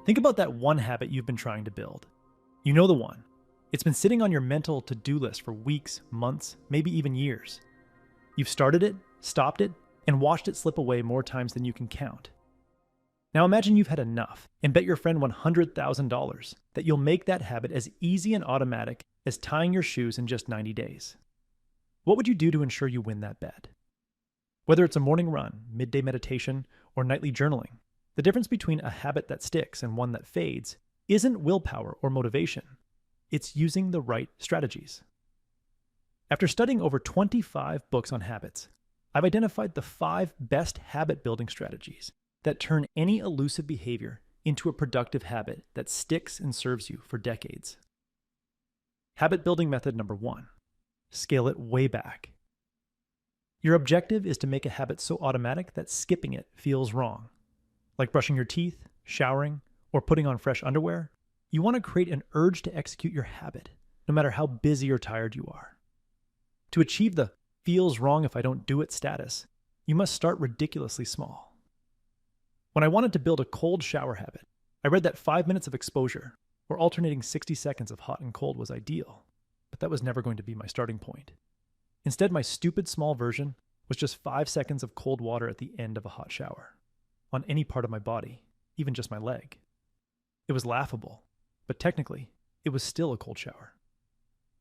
Think about that one habit you've been trying to build. You know the one. It's been sitting on your mental to-do list for weeks, months, maybe even years. You've started it, stopped it, and watched it slip away more times than you can count. Now imagine you've had enough and bet your friend $100,000 that you'll make that habit as easy and automatic as tying your shoes in just 90 days. What would you do to ensure you win that bet? Whether it's a morning run, midday meditation, or nightly journaling, the difference between a habit that sticks and one that fades isn't willpower or motivation. It's using the right strategies. After studying over 25 books on habits, I've identified the 5 best habit building strategies that turn any elusive behavior into a productive habit that sticks and serves you for decades. Habit building method number 1. Scale it way back. Your objective is to make a habit so automatic that skipping it feels wrong. Like brushing your teeth, showering, or putting on fresh underwear, you want to create an urge to execute your habit, no matter how busy or tired you are. To achieve the feels wrong if I don't do it status, you must start ridiculously small. When I wanted to build a cold shower habit, I read that 5 minutes of exposure, or alternating 60 seconds of hot and cold, was ideal, but that was never going to be my starting point. Instead, my stupid small version was just 5 seconds of cold water at the end of a hot shower, on any part of my body, even just my leg. It was laughable, but technically, it was still a cold shower.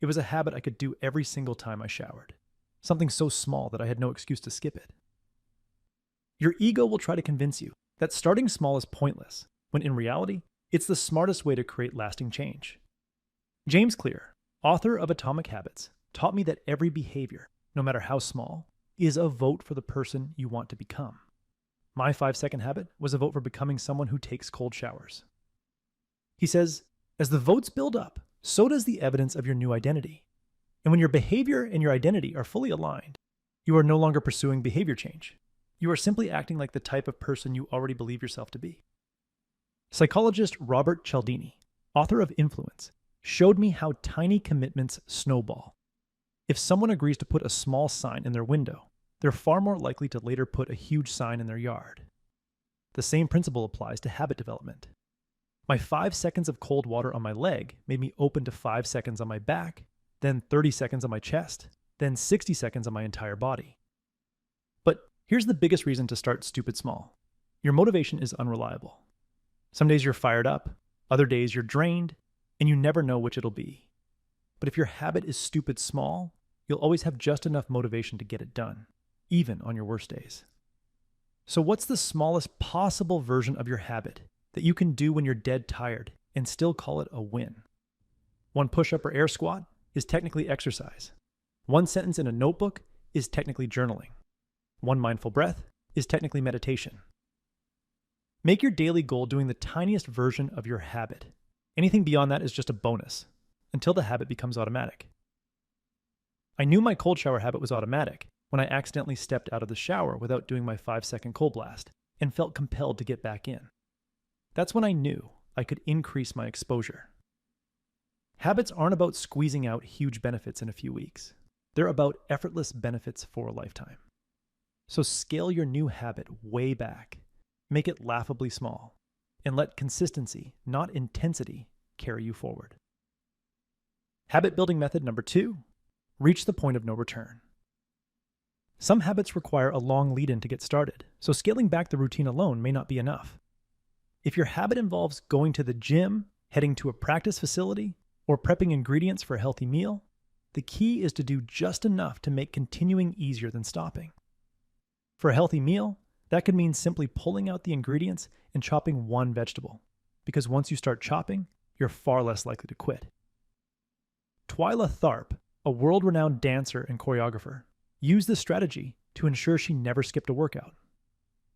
It was a habit I could do every single time I showered, something so small that I had no excuse to skip it. Your ego will try to convince you that starting small is pointless, when in reality, it's the smartest way to create lasting change. James Clear, author of Atomic Habits, taught me that every behavior, no matter how small, is a vote for the person you want to become. My 5-second habit was a vote for becoming someone who takes cold showers. He says, as the votes build up, so does the evidence of your new identity. And when your behavior and your identity are fully aligned, you are no longer pursuing behavior change. You are simply acting like the type of person you already believe yourself to be. Psychologist Robert Cialdini, author of Influence, showed me how tiny commitments snowball. If someone agrees to put a small sign in their window, they're far more likely to later put a huge sign in their yard. The same principle applies to habit development. My 5 seconds of cold water on my leg made me open to 5 seconds on my back, then 30 seconds on my chest, then 60 seconds on my entire body. But here's the biggest reason to start stupid small. Your motivation is unreliable. Some days you're fired up, other days you're drained, and you never know which it'll be. But if your habit is stupid small, you'll always have just enough motivation to get it done, even on your worst days. So what's the smallest possible version of your habit that you can do when you're dead tired and still call it a win? 1 push-up or air squat is technically exercise. 1 sentence in a notebook is technically journaling. 1 mindful breath is technically meditation. Make your daily goal doing the tiniest version of your habit. Anything beyond that is just a bonus, until the habit becomes automatic. I knew my cold shower habit was automatic when I accidentally stepped out of the shower without doing my 5-second cold blast and felt compelled to get back in. That's when I knew I could increase my exposure. Habits aren't about squeezing out huge benefits in a few weeks. They're about effortless benefits for a lifetime. So scale your new habit way back. Make it laughably small, and let consistency, not intensity, carry you forward. Habit building method number 2, reach the point of no return. Some habits require a long lead-in to get started, so scaling back the routine alone may not be enough. If your habit involves going to the gym, heading to a practice facility, or prepping ingredients for a healthy meal, the key is to do just enough to make continuing easier than stopping. For a healthy meal, that could mean simply pulling out the ingredients and chopping 1 vegetable, because once you start chopping, you're far less likely to quit. Twyla Tharp, a world-renowned dancer and choreographer, used this strategy to ensure she never skipped a workout.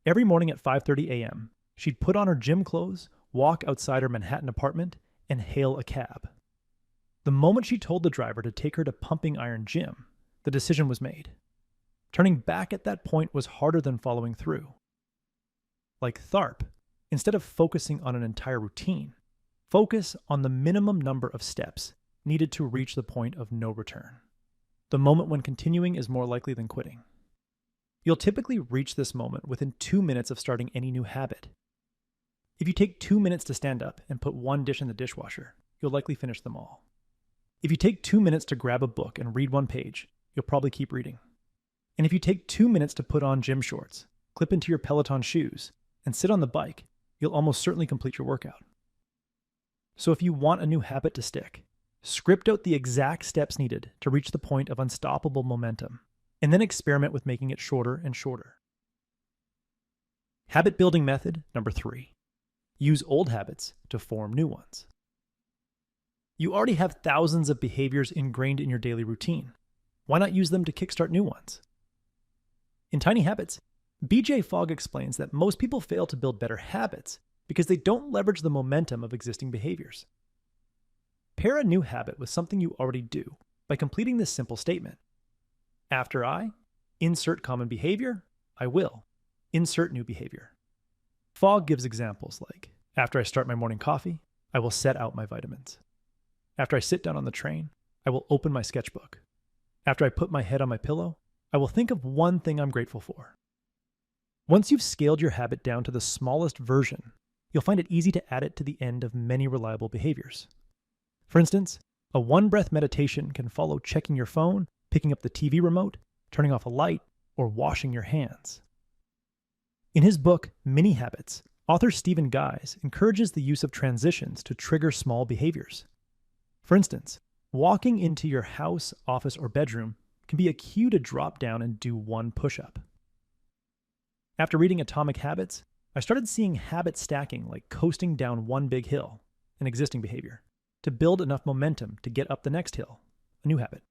Every morning at 5:30 a.m., she'd put on her gym clothes, walk outside her Manhattan apartment, and hail a cab. The moment she told the driver to take her to Pumping Iron Gym, the decision was made. Turning back at that point was harder than following through. Like Tharp, instead of focusing on an entire routine, focus on the minimum number of steps needed to reach the point of no return, the moment when continuing is more likely than quitting. You'll typically reach this moment within 2 minutes of starting any new habit. If you take 2 minutes to stand up and put one dish in the dishwasher, you'll likely finish them all. If you take 2 minutes to grab a book and read one page, you'll probably keep reading. And if you take 2 minutes to put on gym shorts, clip into your Peloton shoes, and sit on the bike, you'll almost certainly complete your workout. So if you want a new habit to stick, script out the exact steps needed to reach the point of unstoppable momentum, and then experiment with making it shorter and shorter. Habit building method number 3. Use old habits to form new ones. You already have thousands of behaviors ingrained in your daily routine. Why not use them to kickstart new ones? In Tiny Habits, BJ Fogg explains that most people fail to build better habits because they don't leverage the momentum of existing behaviors. Pair a new habit with something you already do by completing this simple statement. After I insert common behavior, I will insert new behavior. Fogg gives examples like, after I start my morning coffee, I will set out my vitamins. After I sit down on the train, I will open my sketchbook. After I put my head on my pillow, I will think of one thing I'm grateful for. Once you've scaled your habit down to the smallest version, you'll find it easy to add it to the end of many reliable behaviors. For instance, a one-breath meditation can follow checking your phone, picking up the TV remote, turning off a light, or washing your hands. In his book, Mini Habits, author Stephen Guise encourages the use of transitions to trigger small behaviors. For instance, walking into your house, office, or bedroom can be a cue to drop down and do one push-up. After reading Atomic Habits, I started seeing habit stacking like coasting down one big hill, an existing behavior, to build enough momentum to get up the next hill, a new habit,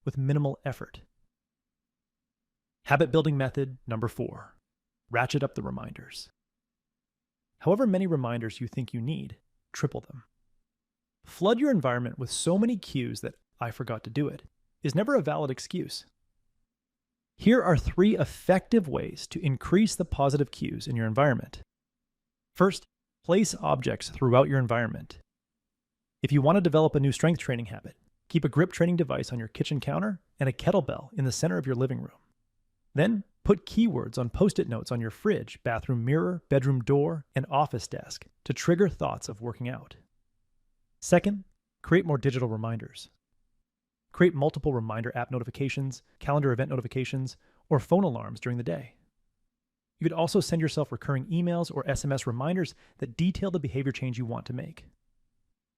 with minimal effort. Habit building method number 4. Ratchet up the reminders. However many reminders you think you need, triple them. Flood your environment with so many cues that I forgot to do it is never a valid excuse. Here are 3 effective ways to increase the positive cues in your environment. First, place objects throughout your environment. If you want to develop a new strength training habit, keep a grip training device on your kitchen counter and a kettlebell in the center of your living room. Then, put keywords on Post-it notes on your fridge, bathroom mirror, bedroom door, and office desk to trigger thoughts of working out. Second, create more digital reminders. Create multiple reminder app notifications, calendar event notifications, or phone alarms during the day. You could also send yourself recurring emails or SMS reminders that detail the behavior change you want to make.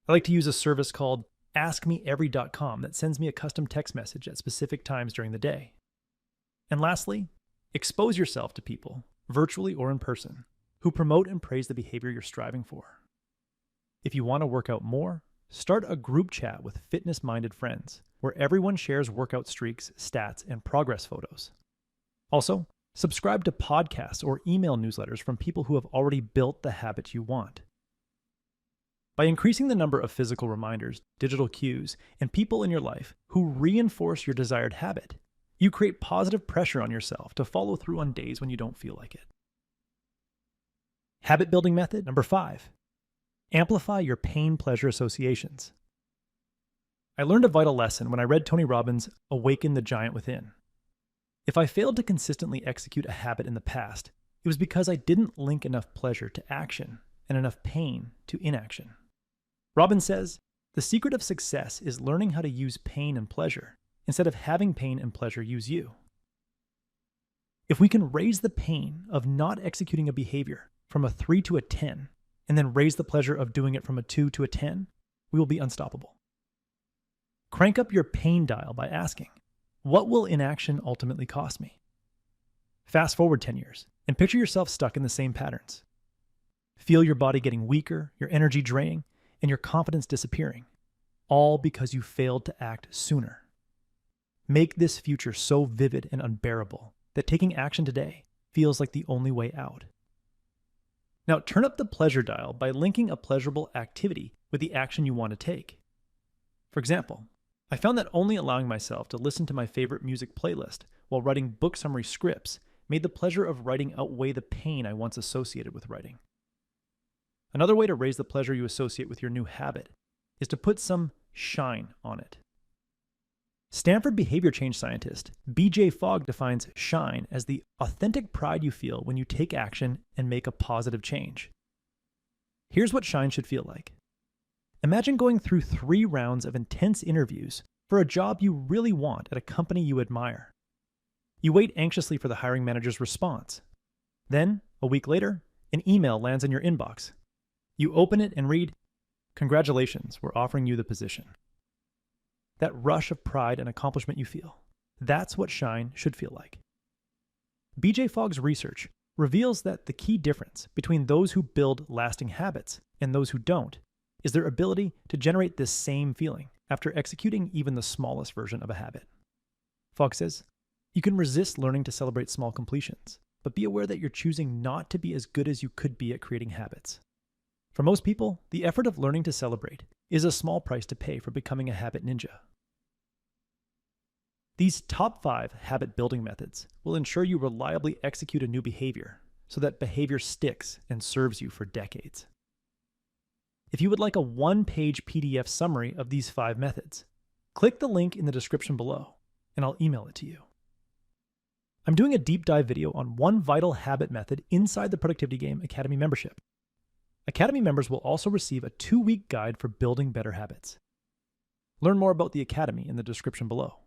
I like to use a service called AskMeEvery.com that sends me a custom text message at specific times during the day. And lastly, expose yourself to people, virtually or in person, who promote and praise the behavior you're striving for. If you want to work out more, start a group chat with fitness-minded friends where everyone shares workout streaks, stats, and progress photos. Also, subscribe to podcasts or email newsletters from people who have already built the habits you want. By increasing the number of physical reminders, digital cues, and people in your life who reinforce your desired habit, you create positive pressure on yourself to follow through on days when you don't feel like it. Habit building method number 5. Amplify your pain-pleasure associations. I learned a vital lesson when I read Tony Robbins' Awaken the Giant Within. If I failed to consistently execute a habit in the past, it was because I didn't link enough pleasure to action and enough pain to inaction. Robbins says, the secret of success is learning how to use pain and pleasure instead of having pain and pleasure use you. If we can raise the pain of not executing a behavior from a 3 to a 10, and then raise the pleasure of doing it from a 2 to a 10, we will be unstoppable. Crank up your pain dial by asking, what will inaction ultimately cost me? Fast forward 10 years and picture yourself stuck in the same patterns. Feel your body getting weaker, your energy draining, and your confidence disappearing, all because you failed to act sooner. Make this future so vivid and unbearable that taking action today feels like the only way out. Now turn up the pleasure dial by linking a pleasurable activity with the action you want to take. For example, I found that only allowing myself to listen to my favorite music playlist while writing book summary scripts made the pleasure of writing outweigh the pain I once associated with writing. Another way to raise the pleasure you associate with your new habit is to put some shine on it. Stanford behavior change scientist BJ Fogg defines shine as the authentic pride you feel when you take action and make a positive change. Here's what Shine should feel like. Imagine going through 3 rounds of intense interviews for a job you really want at a company you admire. You wait anxiously for the hiring manager's response. Then, a week later, an email lands in your inbox. You open it and read, "Congratulations, we're offering you the position." That rush of pride and accomplishment you feel, that's what Shine should feel like. BJ Fogg's research reveals that the key difference between those who build lasting habits and those who don't is their ability to generate this same feeling after executing even the smallest version of a habit. Fogg says, "You can resist learning to celebrate small completions, but be aware that you're choosing not to be as good as you could be at creating habits. For most people, the effort of learning to celebrate is a small price to pay for becoming a habit ninja." These top 5 habit building methods will ensure you reliably execute a new behavior so that behavior sticks and serves you for decades. If you would like a 1-page PDF summary of these 5 methods, click the link in the description below and I'll email it to you. I'm doing a deep dive video on one vital habit method inside the Productivity Game Academy membership. Academy members will also receive a 2-week guide for building better habits. Learn more about the Academy in the description below.